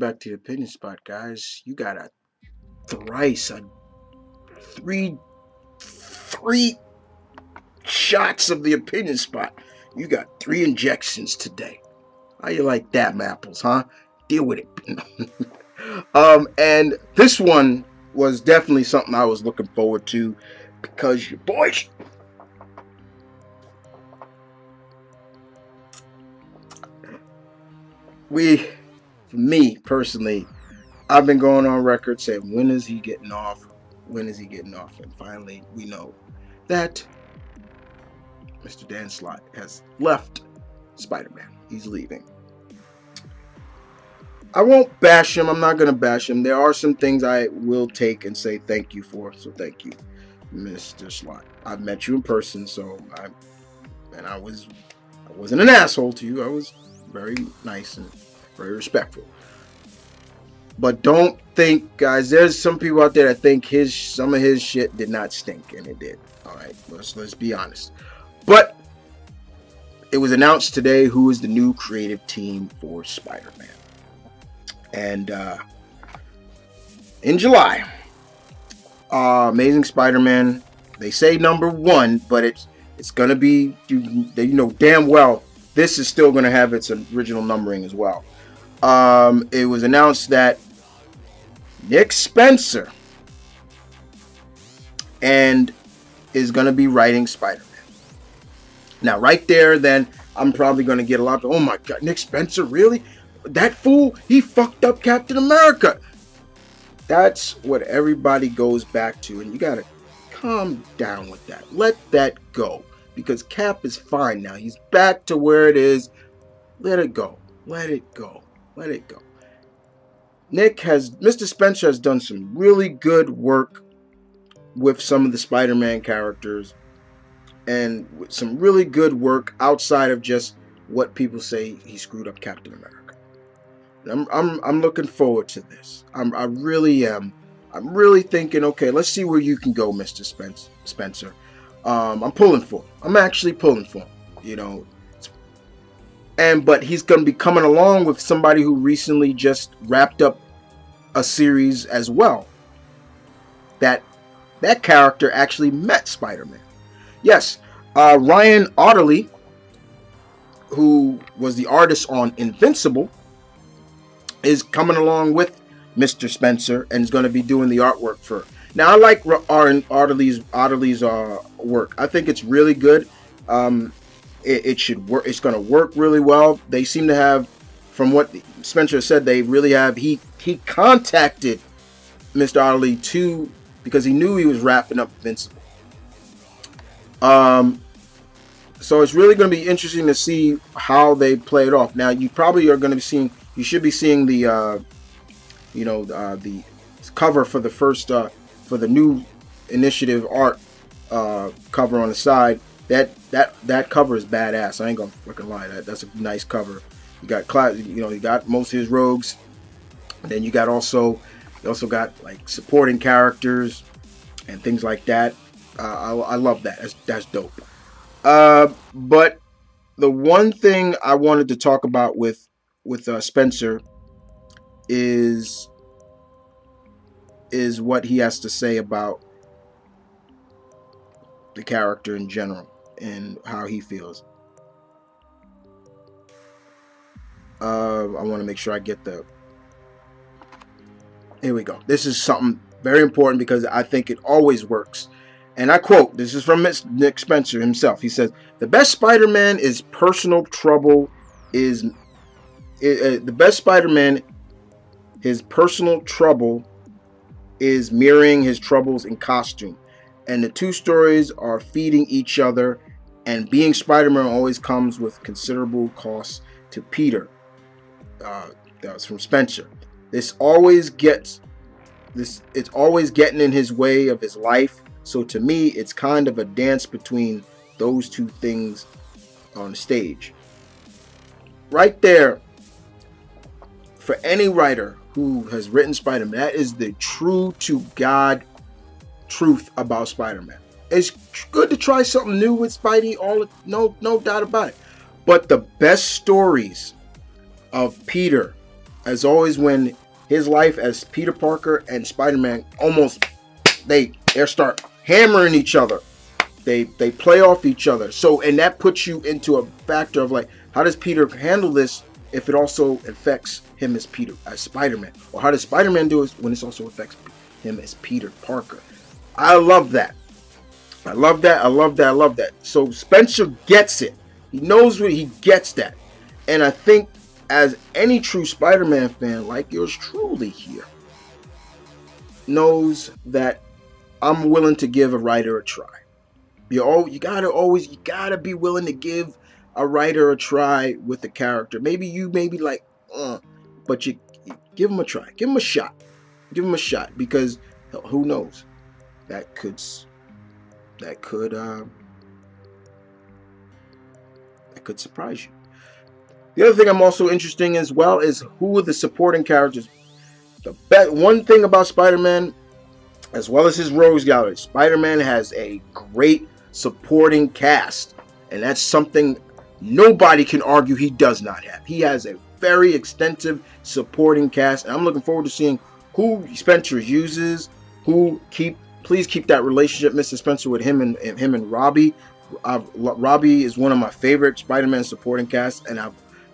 back to the opinion spot, guys. You got a thrice, a three, three shots of the opinion spot. You got 3 injections today. How you like that, Mapples, huh? Deal with it. And this one was definitely something I was looking forward to because your boys. For me personally, I've been going on record saying, when is he getting off? When is he getting off? And finally, we know that Mr. Dan Slott has left Spider-Man. He's leaving. I won't bash him. I'm not going to bash him. There are some things I will take and say thank you for. So thank you, Mr. Slott. I've met you in person, I wasn't an asshole to you. I was very nice and very respectful. But don't think, guys, there's some people out there that think some of his shit did not stink, and it did. All right, let's be honest. But it was announced today who is the new creative team for Spider-Man. And in July, Amazing Spider-Man, they say #1, but it's gonna be, you know damn well this is still gonna have its original numbering as well. It was announced that Nick Spencer is gonna be writing Spider-Man. Now, right there, then I'm probably gonna get a lot of, oh my God, Nick Spencer, really? That fool, he fucked up Captain America. That's what everybody goes back to, and you gotta calm down with that. Let that go, because Cap is fine now. He's back to where it is. Let it go. Let it go. Let it go. Mr. Spencer has done some really good work with some of the Spider-Man characters, and with some really good work outside of just what people say he screwed up Captain America. I'm looking forward to this. I really am. I'm really thinking, okay, let's see where you can go, Mr. Spencer. I'm pulling for him. I'm actually pulling for him. You know, but he's going to be coming along with somebody who recently just wrapped up a series as well. That character actually met Spider-Man. Yes, Ryan Otterly, who was the artist on Invincible, is coming along with Mr. Spencer and is going to be doing the artwork for her. Now, I like Otterly's work. I think it's really good. It should work. It's going to work really well. They seem to have, from what Spencer said, they really have. He contacted Mr. Otterly because he knew he was wrapping up Invincible. So it's really going to be interesting to see how they play it off. Now, you probably are going to be seeing. You should be seeing the, the cover for the first, for the new Initiative art cover on the side. That cover is badass. I ain't gonna fucking lie. That's a nice cover. You got you got most of his rogues. And then you also got like supporting characters and things like that. I love that. That's dope. But the one thing I wanted to talk about with Spencer is what he has to say about the character in general and how he feels. I want to make sure I get here we go. This is something very important because I think it always works. And I quote, this is from Nick Spencer himself. He says, "The best Spider-Man is personal trouble the best Spider-Man, his personal trouble is mirroring his troubles in costume. And the two stories are feeding each other, and being Spider-Man always comes with considerable costs to Peter." That was from Spencer. It's always getting in his way of his life. So to me, it's kind of a dance between those two things on stage. Right there, for any writer who has written Spider-Man, that is the true to God truth about Spider-Man. It's good to try something new with Spidey, no doubt about it. But the best stories of Peter as always when his life as Peter Parker and Spider-Man almost they start hammering each other. They play off each other. So, and that puts you into a factor of like, how does Peter handle this if it also affects him as Spider-Man? Or how does Spider-Man do it when it also affects him as Peter Parker? I love that. I love that. I love that. I love that. So Spencer gets it. He knows what he gets that. And I think as any true Spider-Man fan, like yours truly here, knows that I'm willing to give a writer a try. You gotta be willing to give a writer a try with the character. Maybe you may be like, but you give him a try, give him a shot, because who knows, that could surprise you. The other thing I'm also interested in as well is who are the supporting characters. One thing about Spider-Man, as well as his rogues gallery, Spider-Man has a great supporting cast, and that's something nobody can argue he does not have. He has a very extensive supporting cast, and I'm looking forward to seeing who Spencer uses. Please keep that relationship, Mr. Spencer, with him and Robbie. Robbie is one of my favorite Spider-Man supporting casts, and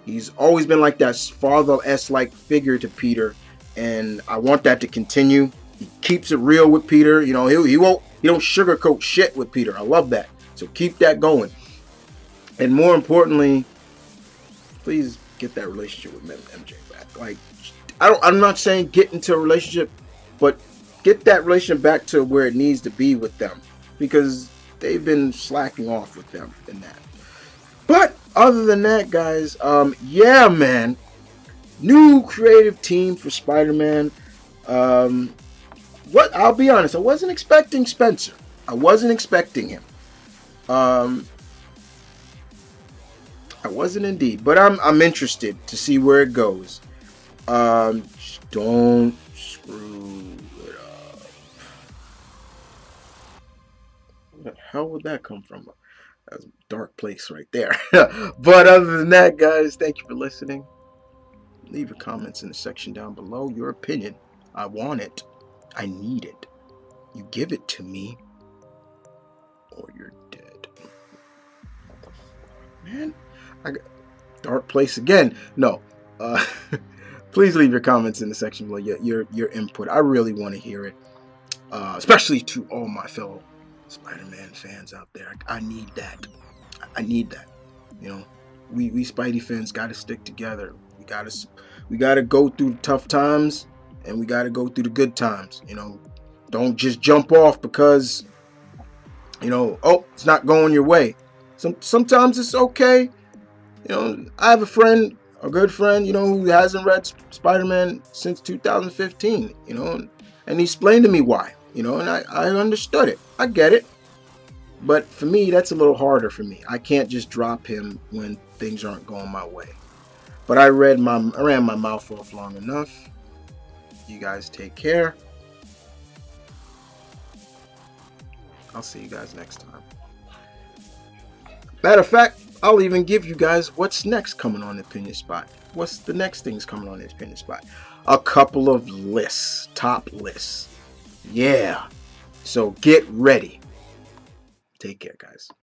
he's always been like that father-esque figure to Peter, and I want that to continue. He keeps it real with Peter. You know, he don't sugarcoat shit with Peter. I love that. So keep that going. And more importantly, please get that relationship with MJ back. Like, I'm not saying get into a relationship, but get that relationship back to where it needs to be with them, because they've been slacking off with them in that. But other than that, guys, yeah, man, new creative team for Spider-Man. I'll be honest, I wasn't expecting Spencer. I wasn't expecting him. I wasn't indeed, but I'm interested to see where it goes. Just don't screw it up. Where the hell would that come from? That's a dark place right there. But other than that, guys, thank you for listening. Leave your comments in the section down below. Your opinion. I want it. I need it. You give it to me, or you're dead. What the fuck, man? I got dark place again. No. Please leave your comments in the section below. Your input. I really want to hear it. Especially to all my fellow Spider-Man fans out there. I need that. I need that. You know, we Spidey fans got to stick together. We gotta go through tough times, and we gotta go through the good times. You know, don't just jump off because, you know, oh, it's not going your way. Sometimes it's okay. You know, I have a good friend, you know, who hasn't read Spider-Man since 2015. You know, and he explained to me why. You know, and I understood it. I get it. But for me, that's a little harder for me. I can't just drop him when things aren't going my way. But I ran my mouth off long enough. You guys take care. I'll see you guys next time. Matter of fact, I'll even give you guys what's next coming on the Opinion Spot. What's the next things coming on the Opinion Spot? A couple of lists, top lists. Yeah. So get ready. Take care, guys.